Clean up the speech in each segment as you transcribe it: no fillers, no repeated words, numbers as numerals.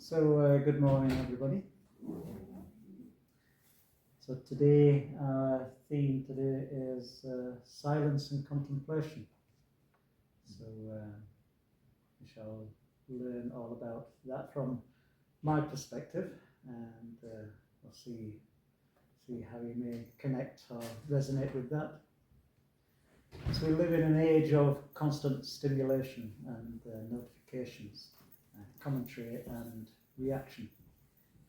Good morning, everybody. So today, our theme today is silence and contemplation. So we shall learn all about that from my perspective, and we'll see how you may connect or resonate with that. So we live in an age of constant stimulation and notifications, commentary and reaction.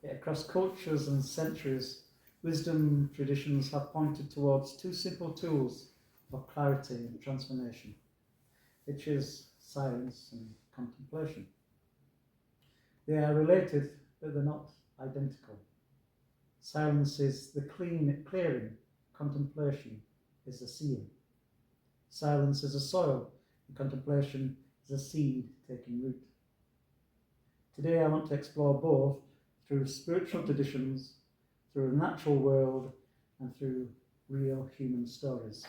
Yet across cultures and centuries, wisdom traditions have pointed towards two simple tools for clarity and transformation, which is silence and contemplation. They are related, but they're not identical. Silence is the clearing, contemplation is the seeing. Silence is a soil, and contemplation is a seed taking root. Today I want to explore both through spiritual traditions, through the natural world, and through real human stories.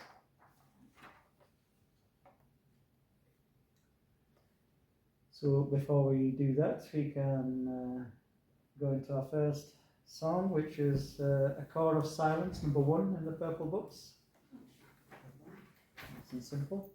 So before we do that, we can go into our first song, which is A Chord of Silence, number 1 in the Purple Books. Nice and simple.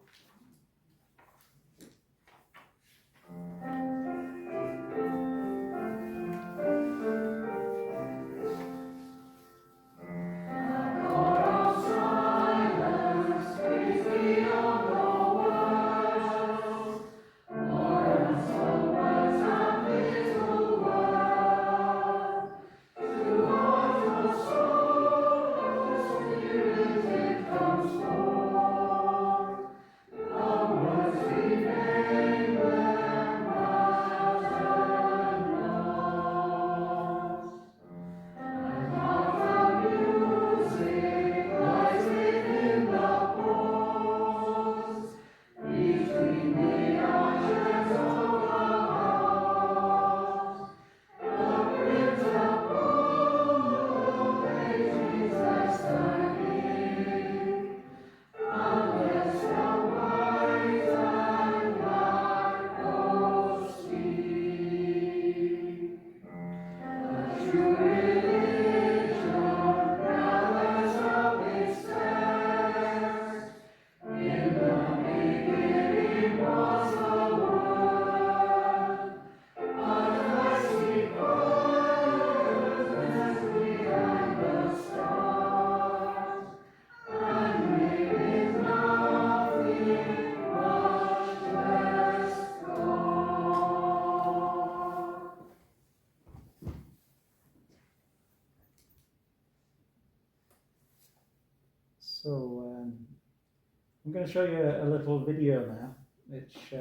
I'm going to show you a little video now, which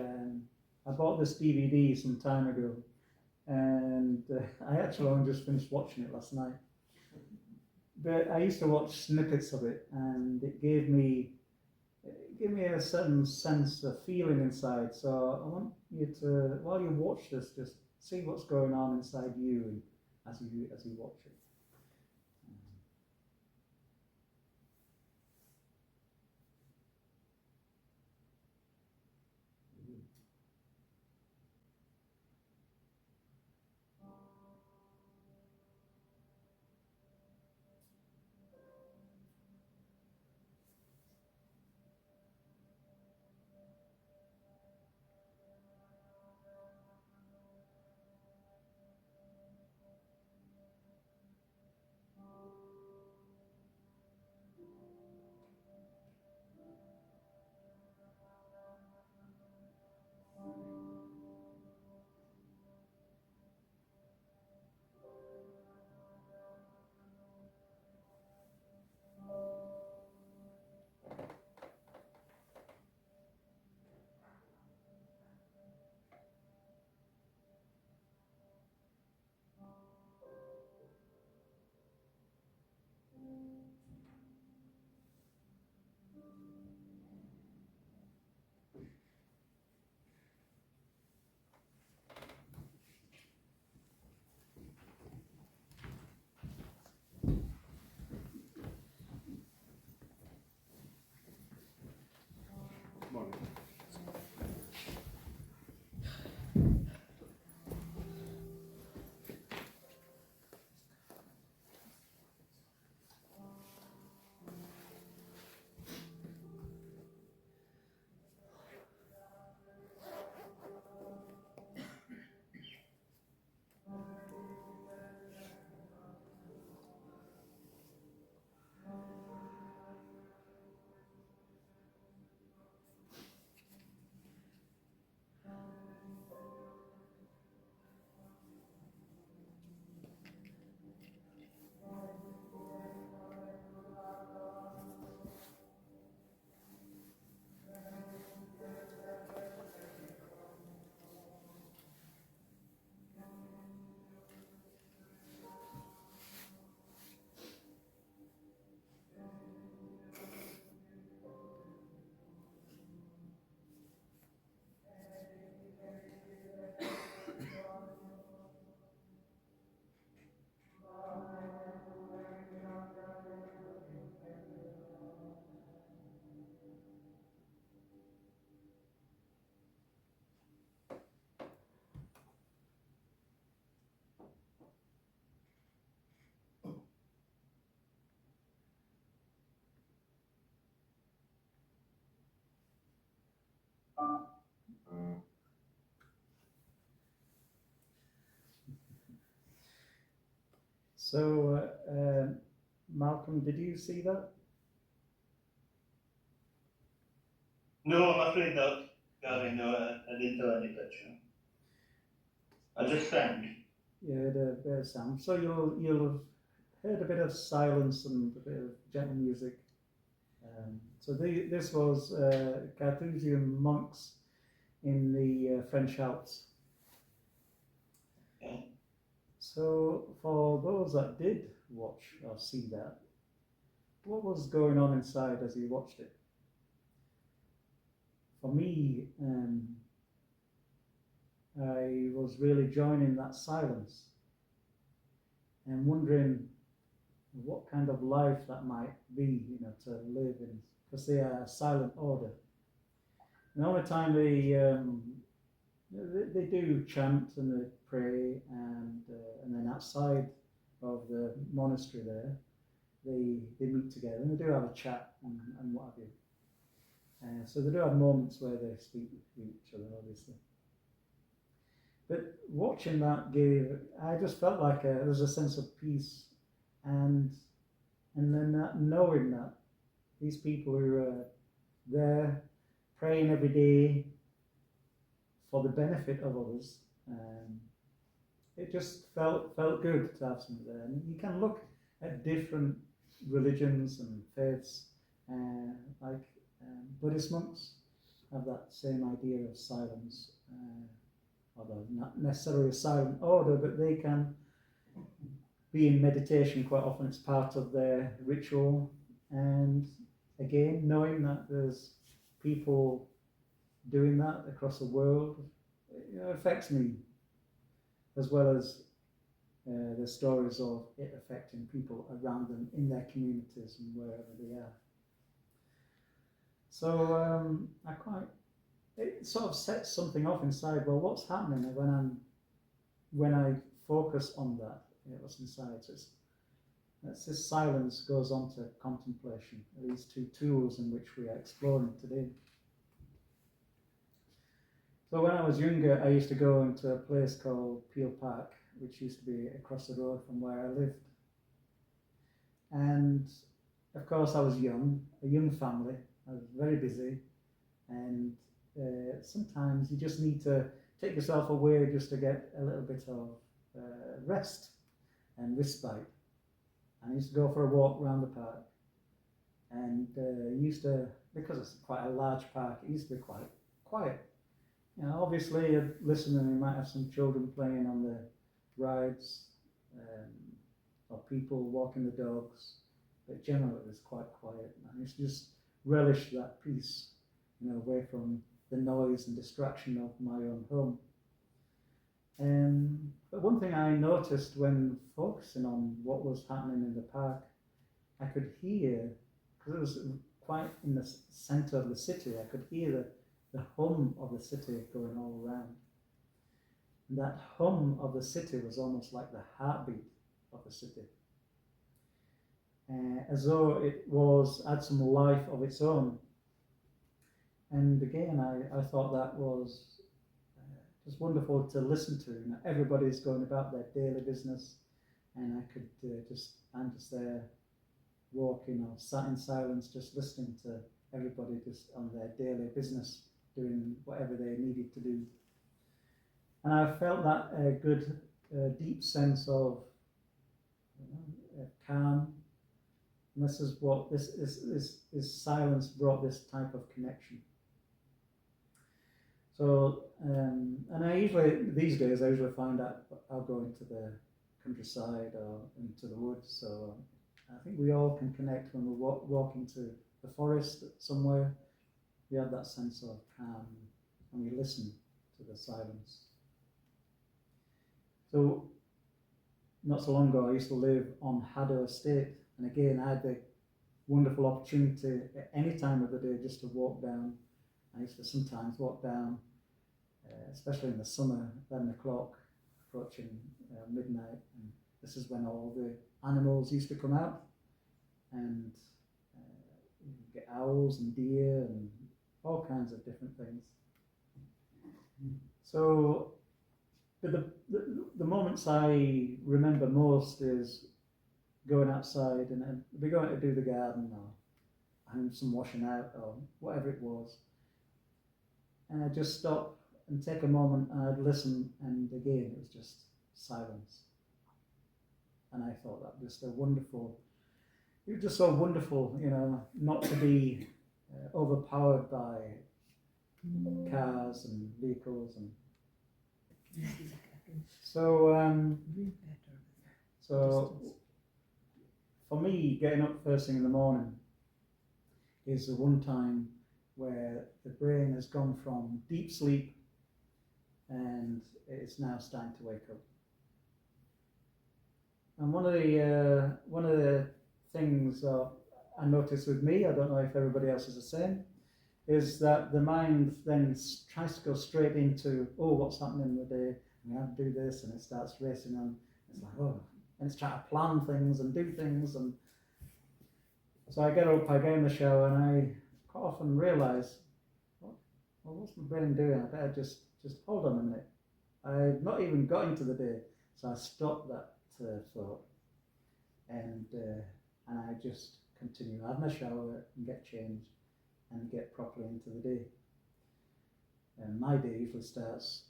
I bought this DVD some time ago, and I actually only just finished watching it last night. But I used to watch snippets of it, and it gave me a certain sense of feeling inside. So I want you to, while you watch this, just see what's going on inside you, and as you watch it. So, Malcolm, did you see that? No, I'm afraid not, Gary. No, I didn't have any picture. I just sang. Yeah, the bit of sound. So you'll have heard a bit of silence and a bit of gentle music. This was Carthusian monks in the French Alps. Okay. So for those that did watch or see that, what was going on inside as you watched it? For me, I was really joining that silence and wondering what kind of life that might be, to live in, because they are a silent order. And all the time they do chant and they pray, and then outside of the monastery there, they meet together and they do have a chat and what have you. So they do have moments where they speak with each other, obviously. But watching that I just felt like there was a sense of peace, and then that knowing that these people who are there praying every day for the benefit of others, it just felt good to have something there. And you can look at different religions and faiths, like Buddhist monks have that same idea of silence, although not necessarily a silent order, but they can be in meditation quite often. It's part of their ritual. And again, knowing that there's people doing that across the world, affects me, as well as the stories of it affecting people around them in their communities and wherever they are. So it sort of sets something off inside. Well, what's happening when I focus on that? What's inside? So this silence goes on to contemplation. These two tools in which we are exploring today. So when I was younger, I used to go into a place called Peel Park, which used to be across the road from where I lived. And of course, I was young, a young family. I was very busy, and sometimes you just need to take yourself away just to get a little bit of rest and respite. And I used to go for a walk around the park, and because it's quite a large park, it used to be quite quiet. Obviously, you'd listen and you might have some children playing on the rides, or people walking the dogs, but generally it was quite quiet. And I used to just relish that peace, away from the noise and distraction of my own home. But one thing I noticed when focusing on what was happening in the park, I could hear, because it was quite in the center of the city, I could hear the hum of the city going all around. And that hum of the city was almost like the heartbeat of the city, as though it had some life of its own. And again, I thought that was just wonderful to listen to. Everybody's going about their daily business, and I could I'm just there walking or sat in silence, just listening to everybody just on their daily business, doing whatever they needed to do. And I felt that good, deep sense of calm. And this is what this silence brought, this type of connection. So, and these days I usually find that I'll go into the countryside or into the woods. So I think we all can connect when we walk into the forest somewhere. We have that sense of calm, and we listen to the silence. So, not so long ago, I used to live on Haddo Estate, and again, I had the wonderful opportunity at any time of the day just to walk down. I used to sometimes walk down, especially in the summer, 11 o'clock, approaching midnight, and this is when all the animals used to come out, and you get owls and deer and all kinds of different things. So, but the moments I remember most is going outside and we're going to do the garden or and some washing out or whatever it was. And I'd just stop and take a moment and I'd listen, and again it was just silence. And I thought that was just it was just so wonderful, not to be overpowered by cars and vehicles. And so for me, getting up first thing in the morning is the one time where the brain has gone from deep sleep and it's now starting to wake up. And one of the things I noticed with me, I don't know if everybody else is the same, is that the mind then tries to go straight into, oh, what's happening in the day? I have to do this, and it starts racing on. It's like, oh, and it's trying to plan things and do things. And so I get up, I get in the shower, and I quite often realise, what's my brain doing? I better just hold on a minute. I've not even got into the day, so I stop that thought, and I just continue. I have my shower and get changed and get properly into the day. And my day usually starts,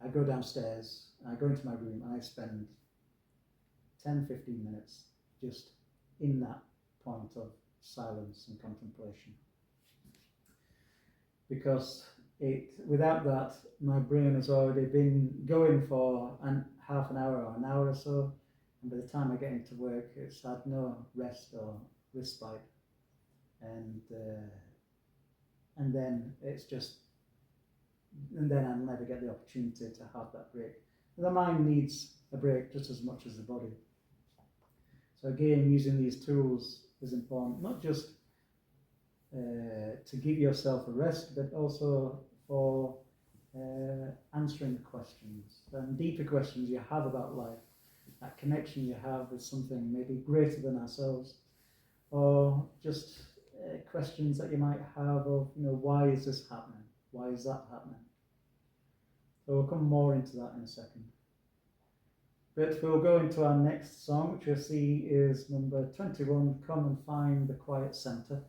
I go downstairs, I go into my room, and I spend 10-15 minutes just in that point of silence and contemplation. Because without that, my brain has already been going for half an hour or an hour or so, and by the time I get into work, it's had no rest or respite. And then I'll never get the opportunity to have that break. The mind needs a break just as much as the body. So again, using these tools is important, not just to give yourself a rest, but also for answering questions and deeper questions you have about life, that connection you have with something maybe greater than ourselves, or just questions that you might have of, why is this happening? Why is that happening? So we'll come more into that in a second. But we'll go into our next song, which you'll see is number 21, Come and Find the Quiet Centre.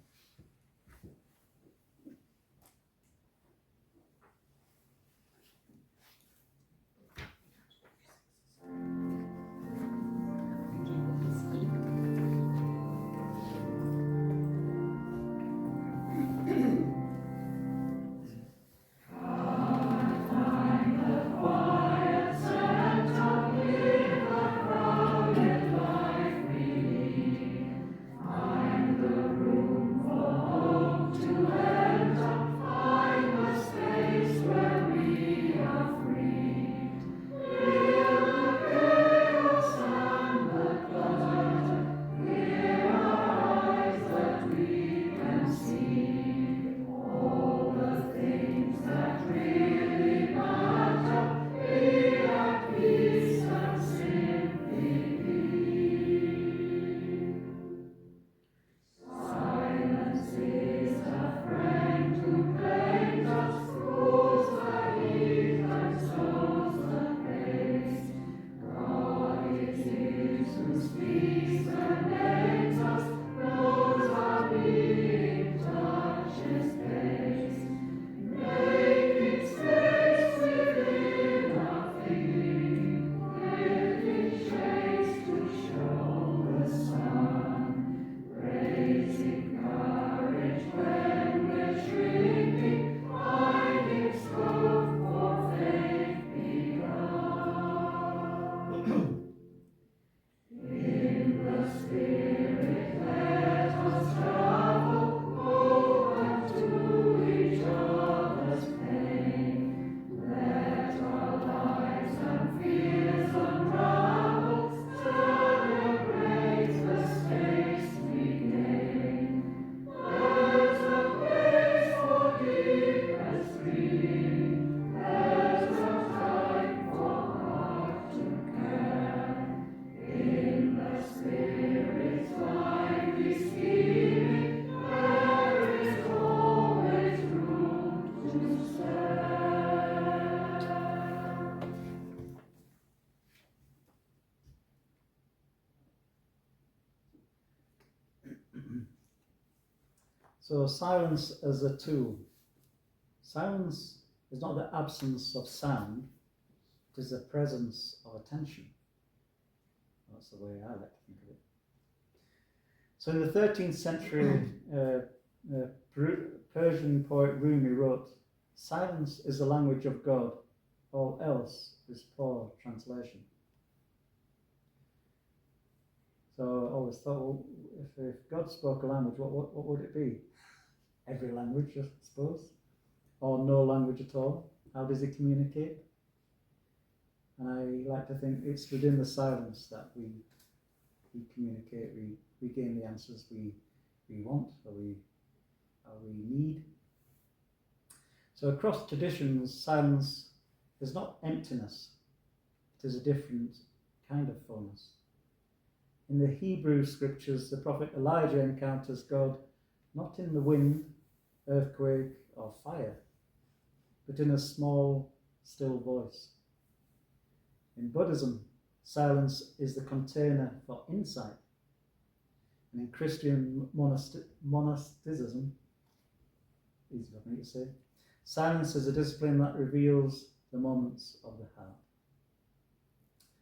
Find the room So silence as a tool. Silence is not the absence of sound, it is the presence of attention. That's the way I like to think of it. So in the 13th century, Persian poet Rumi wrote, "Silence is the language of God, all else is poor translation." So I always thought, well, if God spoke a language, what would it be? Every language, I suppose, or no language at all. How does he communicate? And I like to think it's within the silence that we communicate, we gain the answers we want or we need. So across traditions, silence is not emptiness, it is a different kind of fullness. In the Hebrew scriptures, the prophet Elijah encounters God not in the wind, earthquake, or fire, but in a small, still voice. In Buddhism, silence is the container for insight. And in Christian monasticism, easy for me to say, silence is a discipline that reveals the moments of the heart.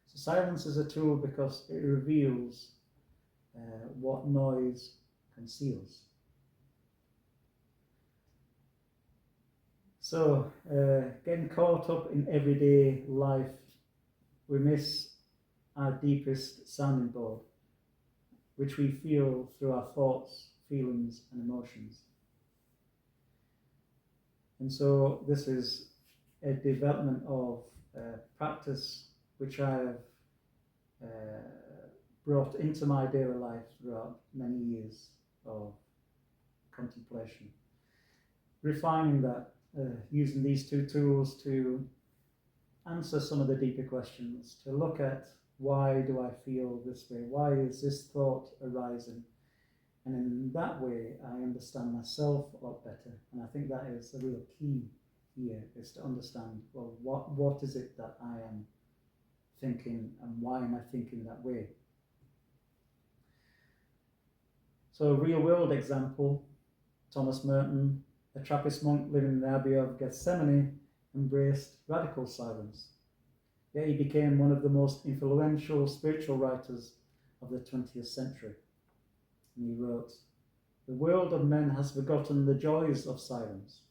So silence is a tool because it reveals what noise conceals. So, getting caught up in everyday life, we miss our deepest sounding board, which we feel through our thoughts, feelings, and emotions. And so this is a development of practice which I have brought into my daily life throughout many years of contemplation. Refining that, using these two tools to answer some of the deeper questions, to look at why do I feel this way? Why is this thought arising? And in that way, I understand myself a lot better. And I think that is the real key here, is to understand, well, what is it that I am thinking and why am I thinking that way? So a real world example, Thomas Merton, a Trappist monk living in the Abbey of Gethsemane, embraced radical silence. Yet he became one of the most influential spiritual writers of the 20th century. And he wrote, "The world of men has forgotten the joys of silence."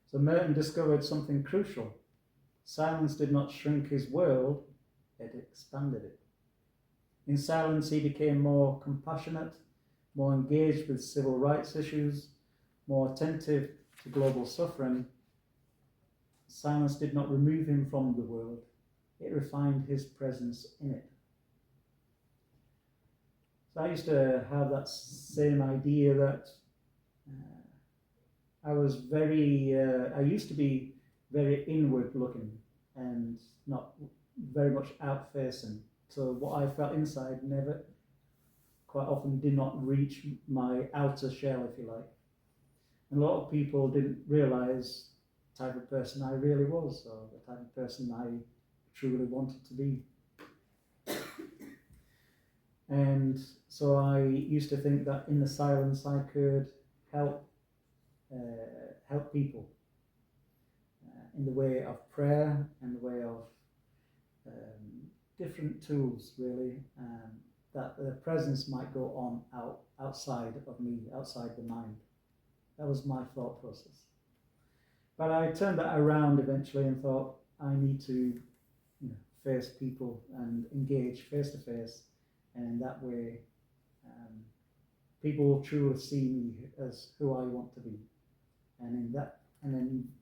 So Merton discovered something crucial. Silence did not shrink his world, it expanded it. In silence he became more compassionate, more engaged with civil rights issues, more attentive to global suffering. Silence did not remove him from the world, it refined his presence in it. So I used to have that same idea that I used to be very inward looking and not very much out facing. So what I felt inside never, quite often, did not reach my outer shell, if you like. And a lot of people didn't realise the type of person I really was, or the type of person I truly wanted to be. And so I used to think that in the silence I could help people in the way of prayer, in the way of different tools, really, that the presence might go on outside of me, outside the mind. That was my thought process. But I turned that around eventually and thought, I need to face people and engage face to face, and in that way people will truly see me as who I want to be. And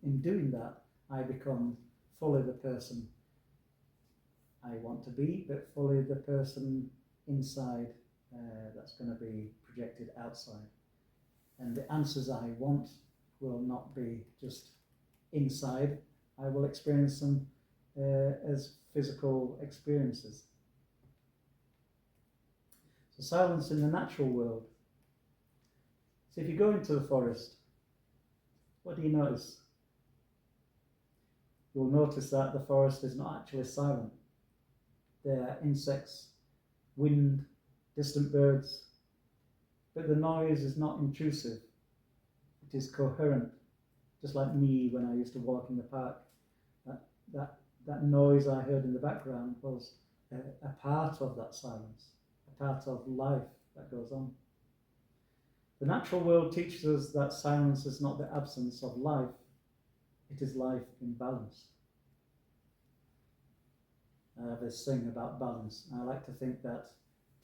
in doing that, I become fully the person I want to be, but fully the person inside that's going to be projected outside. And the answers I want will not be just inside. I will experience them as physical experiences. So silence in the natural world. So if you go into the forest, what do you notice? You'll notice that the forest is not actually silent. There are insects, wind, distant birds, but the noise is not intrusive. It is coherent, just like me when I used to walk in the park. That noise I heard in the background was a part of that silence, a part of life that goes on. The natural world teaches us that silence is not the absence of life, it is life in balance. I have this thing about balance. I like to think that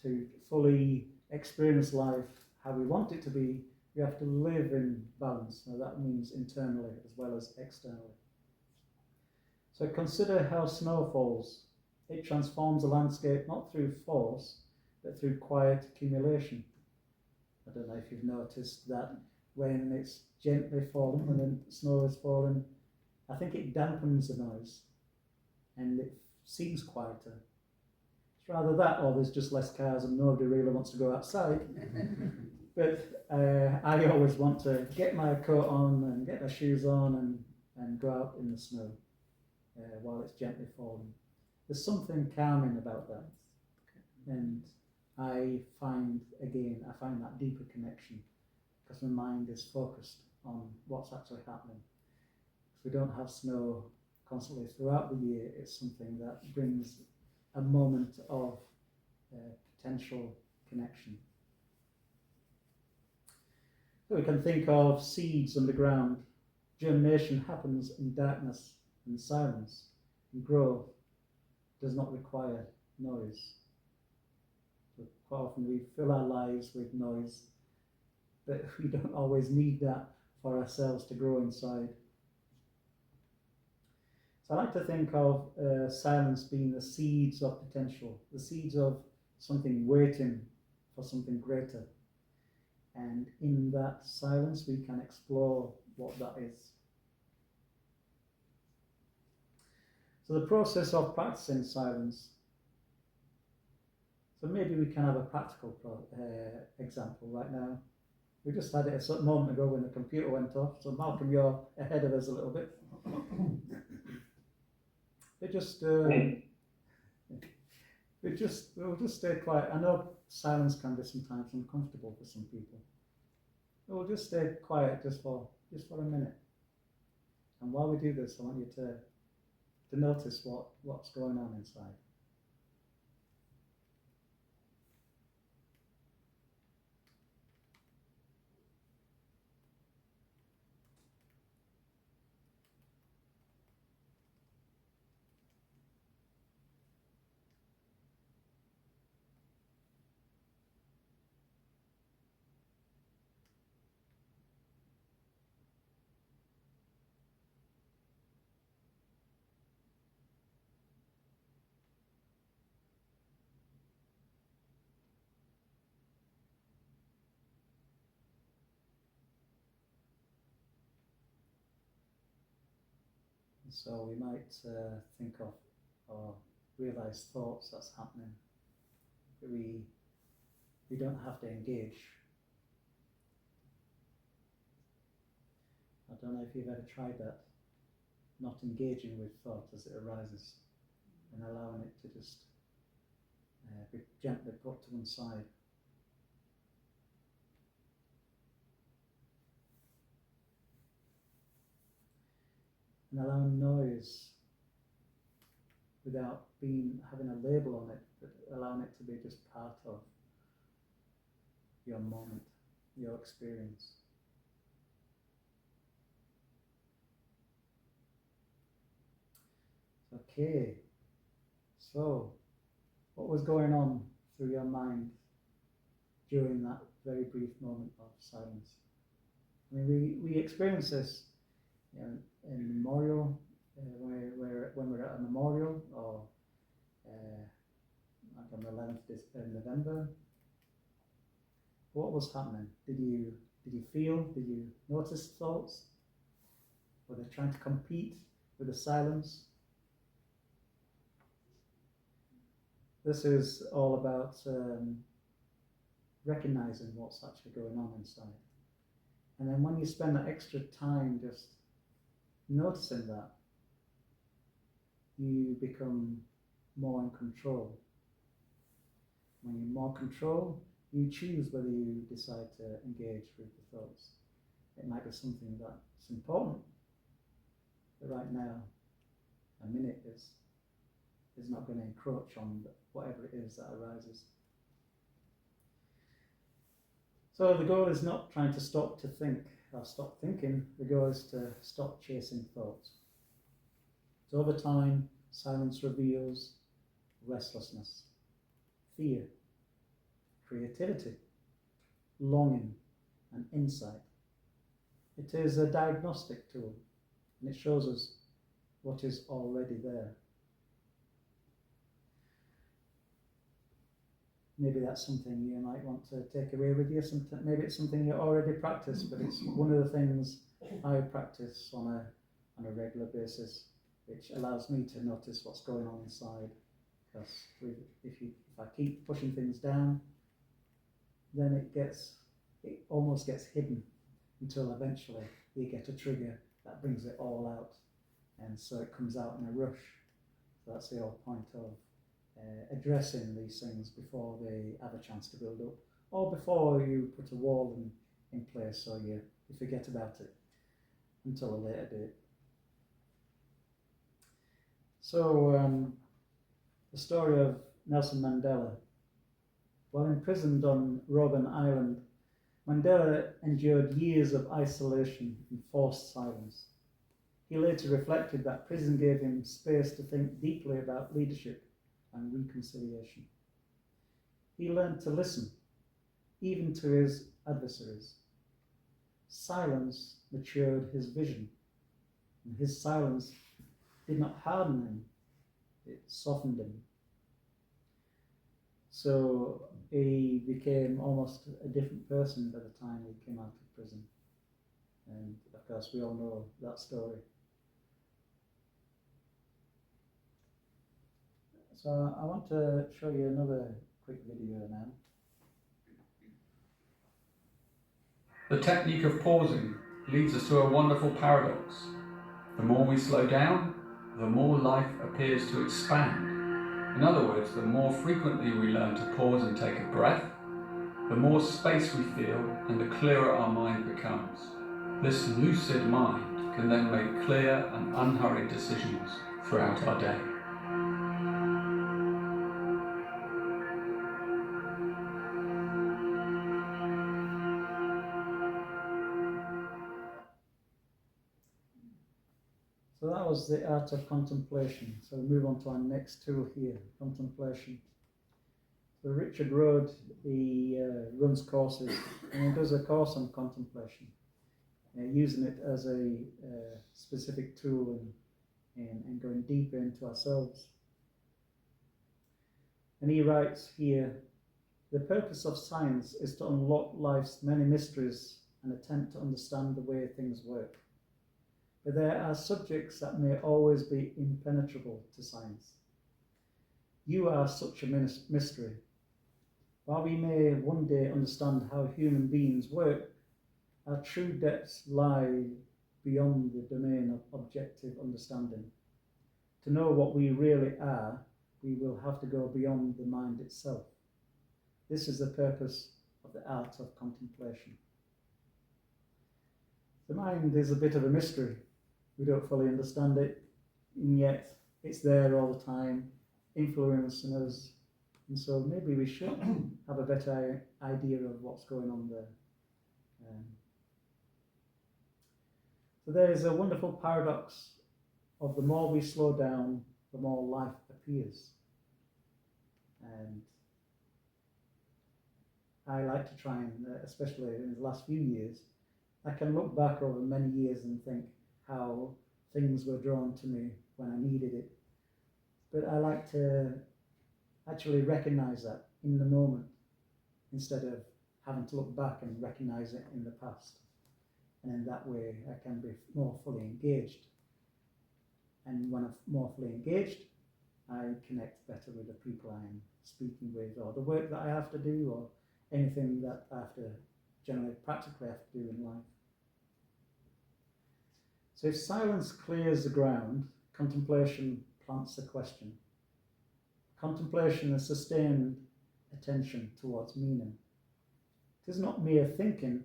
to fully experience life how we want it to be, we have to live in balance. Now that means internally as well as externally. So consider how snow falls. It transforms the landscape not through force, but through quiet accumulation. I don't know if you've noticed that when it's gently falling, when the snow is falling, I think it dampens the noise and it seems quieter. It's rather that, or there's just less cars and nobody really wants to go outside. But I always want to get my coat on and get my shoes on and go out in the snow while it's gently falling. There's something calming about that. And I find that deeper connection because my mind is focused on what's actually happening. If we don't have snow constantly throughout the year, it's something that brings a moment of potential connection. So we can think of seeds underground. Germination happens in darkness and silence, and growth does not require noise. So quite often we fill our lives with noise, but we don't always need that for ourselves to grow inside. So I like to think of silence being the seeds of potential, the seeds of something waiting for something greater. And in that silence, we can explore what that is. So the process of practicing silence. So maybe we can have a practical example right now. We just had it a certain moment ago when the computer went off. So Malcolm, you're ahead of us a little bit. We'll just stay quiet. I know silence can be sometimes uncomfortable for some people. We'll just stay quiet just for a minute. And while we do this, I want you to notice what's going on inside. So we might think of or realize thoughts that's happening. But we don't have to engage. I don't know if you've ever tried that, not engaging with thought as it arises and allowing it to just be gently put to one side. And allowing noise without having a label on it, but allowing it to be just part of your moment, your experience. Okay, so what was going on through your mind during that very brief moment of silence? I mean, we experience this in memorial, when we're at a memorial, or like on the 11th of November. What was happening? Did you feel? Did you notice thoughts? Were they trying to compete with the silence? This is all about recognizing what's actually going on inside. And then when you spend that extra time just noticing that, you become more in control. When you're more in control, You choose whether you decide to engage with the thoughts. It might be something that's important, but right now, a minute is not going to encroach on whatever it is that arises. So the goal is not trying to stop to think or stop thinking. The goal is to stop chasing thoughts. So over time, silence reveals restlessness, fear, creativity, longing, and insight. It is a diagnostic tool, and it shows us what is already there. Maybe that's something you might want to take away with you. Maybe it's something you already practice, but it's one of the things I practice on a regular basis, which allows me to notice what's going on inside. Because if I keep pushing things down, then it almost gets hidden until eventually you get a trigger that brings it all out, and so it comes out in a rush. So that's the whole point of addressing these things before they have a chance to build up, or before you put a wall in place so you forget about it until a later date. So the story of Nelson Mandela. While imprisoned on Robben Island, Mandela endured years of isolation and forced silence. He later reflected that prison gave him space to think deeply about leadership and reconciliation. He learned to listen, even to his adversaries. Silence matured his vision, and his silence did not harden him, it softened him. So he became almost a different person by the time he came out of prison. And of course, we all know that story. So I want to show you another quick video now. The technique of pausing leads us to a wonderful paradox. The more we slow down, the more life appears to expand. In other words, the more frequently we learn to pause and take a breath, the more space we feel and the clearer our mind becomes. This lucid mind can then make clear and unhurried decisions throughout our day. So that was the art of contemplation. So we move on to our next tool here, contemplation. So Richard Road, he runs courses, and he does a course on contemplation, using it as a specific tool and going deeper into ourselves. And he writes here, the purpose of science is to unlock life's many mysteries and attempt to understand the way things work. But there are subjects that may always be impenetrable to science. You are such a mystery. While we may one day understand how human beings work, our true depths lie beyond the domain of objective understanding. To know what we really are, we will have to go beyond the mind itself. This is the purpose of the art of contemplation. The mind is a bit of a mystery. We don't fully understand it, and yet it's there all the time, influencing us. And so maybe we should have a better idea of what's going on there. So there is a wonderful paradox of the more we slow down, the more life appears. And I like to try and, especially in the last few years, I can look back over many years and think how things were drawn to me when I needed it. But I like to actually recognize that in the moment instead of having to look back and recognize it in the past. And in that way, I can be more fully engaged. And when I'm more fully engaged, I connect better with the people I'm speaking with, or the work that I have to do, or anything that I have to generally practically have to do in life. So if silence clears the ground, contemplation plants the question. Contemplation is sustained attention towards meaning. It is not mere thinking,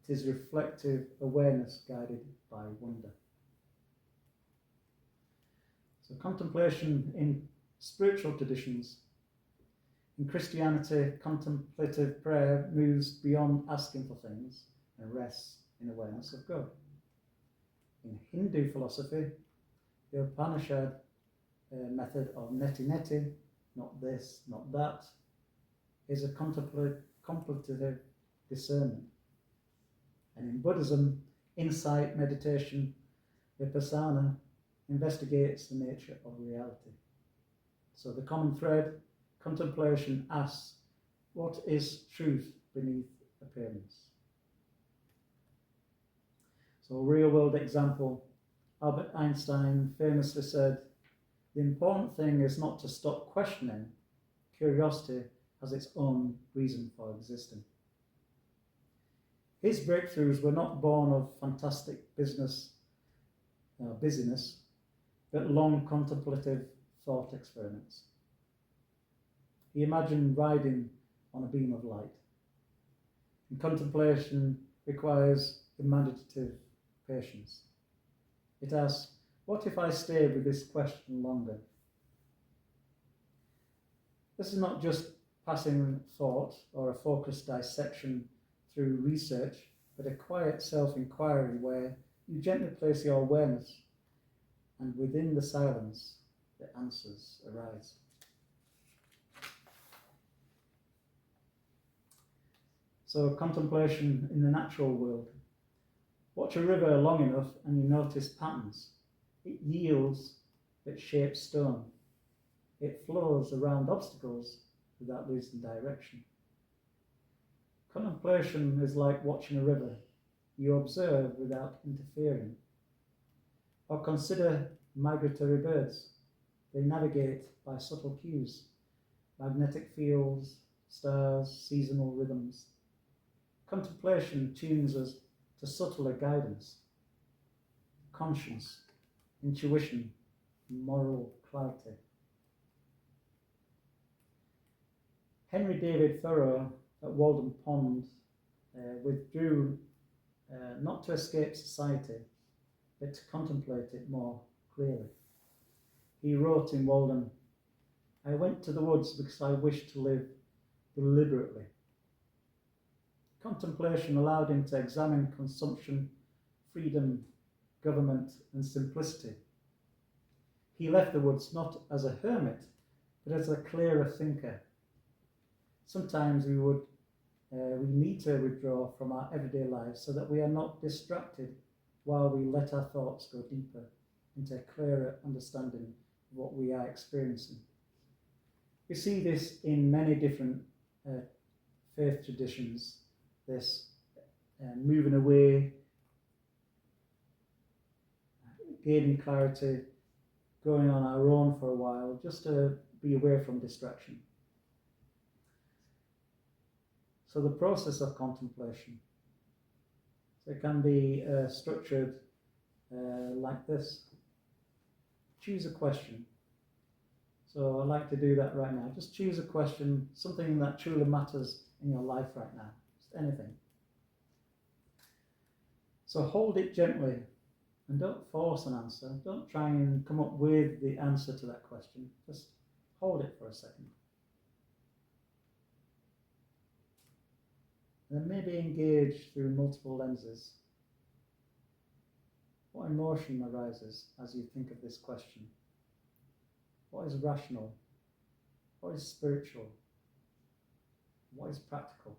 it is reflective awareness guided by wonder. So contemplation in spiritual traditions. In Christianity, contemplative prayer moves beyond asking for things and rests in awareness of God. In Hindu philosophy, the Upanishad method of neti neti, not this, not that, is a contemplative discernment. And in Buddhism, insight meditation, vipassana, investigates the nature of reality. So the common thread, contemplation asks, what is truth beneath appearance? So a real-world example, Albert Einstein famously said, the important thing is not to stop questioning. Curiosity has its own reason for existing. His breakthroughs were not born of fantastic busyness, but long contemplative thought experiments. He imagined riding on a beam of light. And contemplation requires imaginative patience. It asks, what if I stayed with this question longer? This is not just passing thought or a focused dissection through research, but a quiet self-inquiry where you gently place your awareness, and within the silence, the answers arise. So contemplation in the natural world. Watch a river long enough and you notice patterns. It yields, it shapes stone. It flows around obstacles without losing direction. Contemplation is like watching a river. You observe without interfering. Or consider migratory birds. They navigate by subtle cues, magnetic fields, stars, seasonal rhythms. Contemplation tunes us to subtler guidance, conscience, intuition, moral clarity. Henry David Thoreau at Walden Pond withdrew not to escape society, but to contemplate it more clearly. He wrote in Walden, I went to the woods because I wished to live deliberately. Contemplation allowed him to examine consumption, freedom, government, and simplicity. He left the woods not as a hermit, but as a clearer thinker. Sometimes we need to withdraw from our everyday lives so that we are not distracted while we let our thoughts go deeper into a clearer understanding of what we are experiencing. We see this in many different faith traditions, this moving away, gaining clarity, going on our own for a while, just to be away from distraction. So the process of contemplation, so it can be structured like this. Choose a question. So I'd like to do that right now. Just choose a question, something that truly matters in your life right now, just anything. So hold it gently and don't force an answer. Don't try and come up with the answer to that question. Just hold it for a second. And then maybe engage through multiple lenses. What emotion arises as you think of this question? What is rational? What is spiritual? What is practical?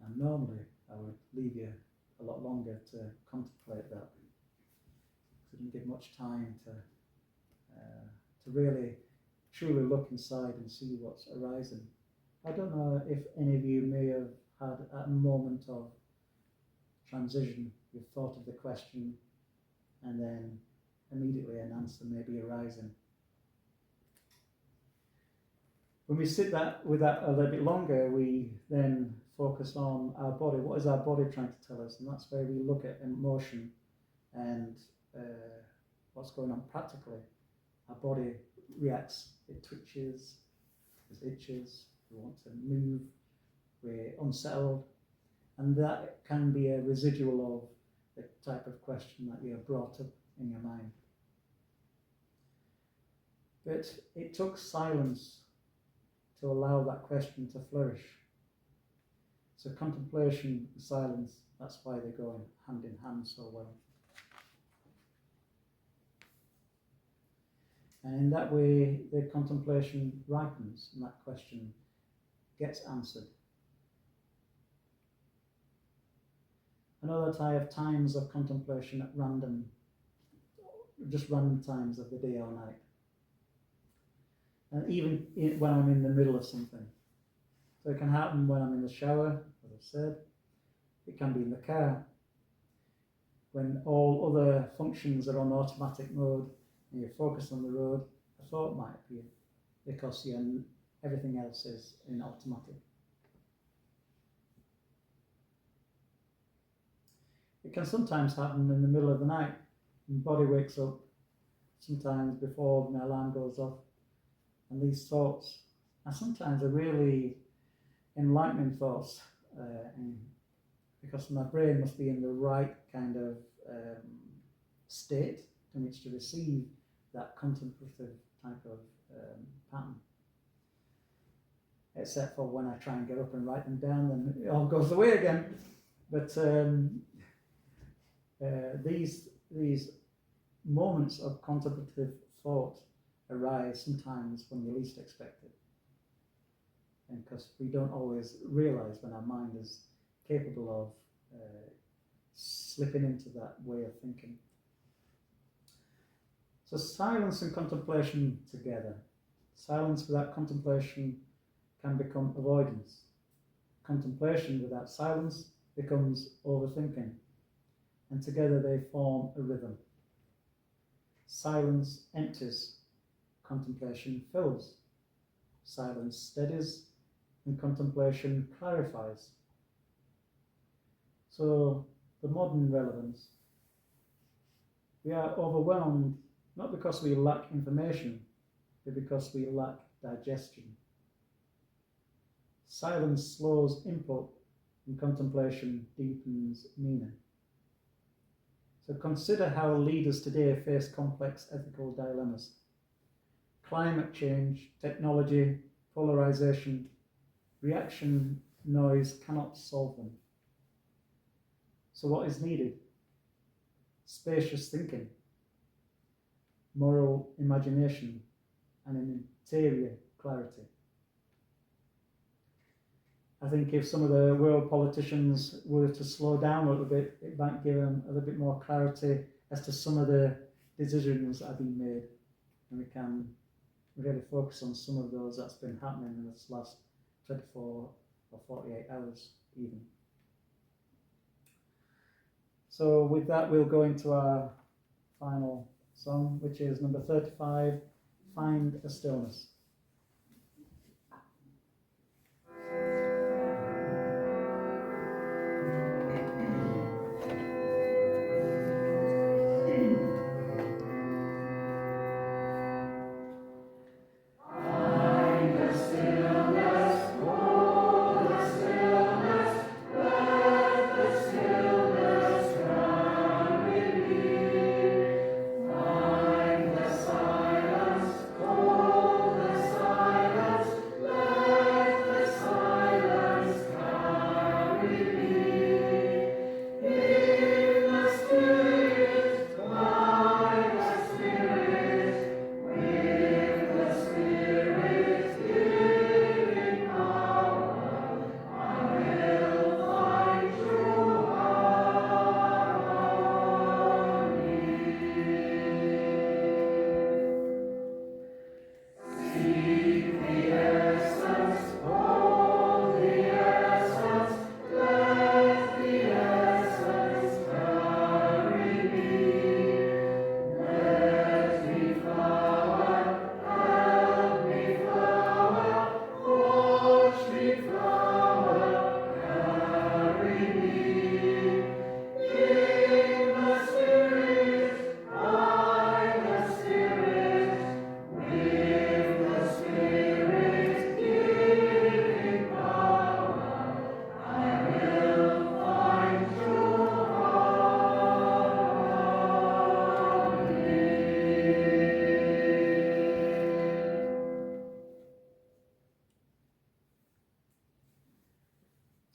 And normally I would leave you a lot longer to contemplate that. I didn't give much time to really truly look inside and see what's arising. I don't know if any of you may have had a moment of transition. You've thought of the question and then immediately an answer may be arising. When we sit with that a little bit longer, we then focus on our body. What is our body trying to tell us? And that's where we look at emotion and what's going on practically. Our body reacts, it twitches, it itches, we want to move, we're unsettled, and that can be a residual of the type of question that you have brought up in your mind. But it took silence to allow that question to flourish. So contemplation and silence, that's why they go hand in hand so well. And in that way, the contemplation ripens and that question gets answered. I know that I have times of contemplation at random, just random times of the day or night. And even when I'm in the middle of something. So it can happen when I'm in the shower, as I've said. It can be in the car. When all other functions are on automatic mode and you're focused on the road, a thought might appear because everything else is in automatic. It can sometimes happen in the middle of the night. The body wakes up sometimes before my alarm goes off. And these thoughts are sometimes really enlightening thoughts, because my brain must be in the right kind of state in which to receive that contemplative type of pattern. Except for when I try and get up and write them down, then it all goes away again. But these moments of contemplative thought arise sometimes when you least expect it. And because we don't always realize when our mind is capable of slipping into that way of thinking. So silence and contemplation together. Silence without contemplation can become avoidance. Contemplation without silence becomes overthinking. And together they form a rhythm. Silence empties, contemplation fills. Silence steadies, and contemplation clarifies. So the modern relevance. We are overwhelmed not because we lack information, but because we lack digestion. Silence slows input and contemplation deepens meaning. So consider how leaders today face complex ethical dilemmas. Climate change, technology, polarization, reaction noise cannot solve them. So what is needed? Spacious thinking, moral imagination, and an interior clarity. I think if some of the world politicians were to slow down a little bit, it might give them a little bit more clarity as to some of the decisions that have been made. And we can really focus on some of those that's been happening in this last 24 or 48 hours even. So with that, we'll go into our final song, which is number 35, Find a Stillness. Silence, hold the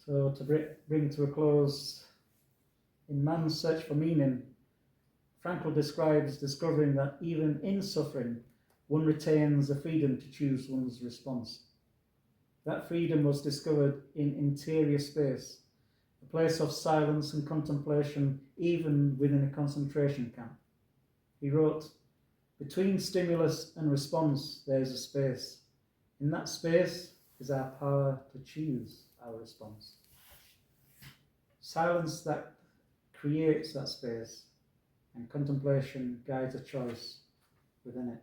So to bring to a close, in man's search for meaning, Frankl describes discovering that even in suffering, one retains the freedom to choose one's response. That freedom was discovered in interior space, a place of silence and contemplation, even within a concentration camp. He wrote, "Between stimulus and response, there is a space. In that space is our power to choose our response." Silence that creates that space, and contemplation guides a choice within it.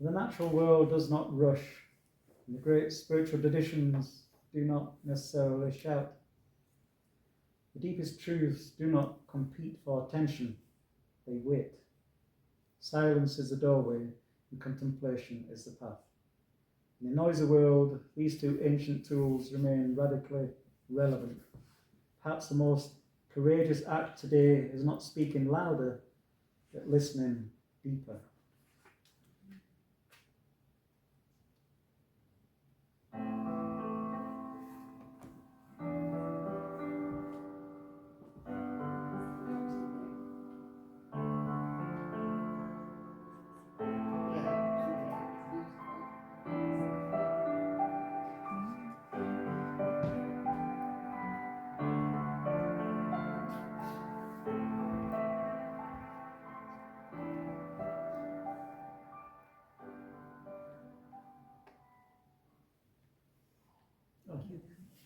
The natural world does not rush, and the great spiritual traditions do not necessarily shout. The deepest truths do not compete for attention, they wait. Silence is the doorway, and contemplation is the path. In a noisy world, these two ancient tools remain radically relevant. Perhaps the most courageous act today is not speaking louder, but listening deeper.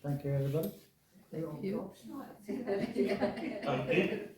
Thank you, everybody. Thank you. Thank you.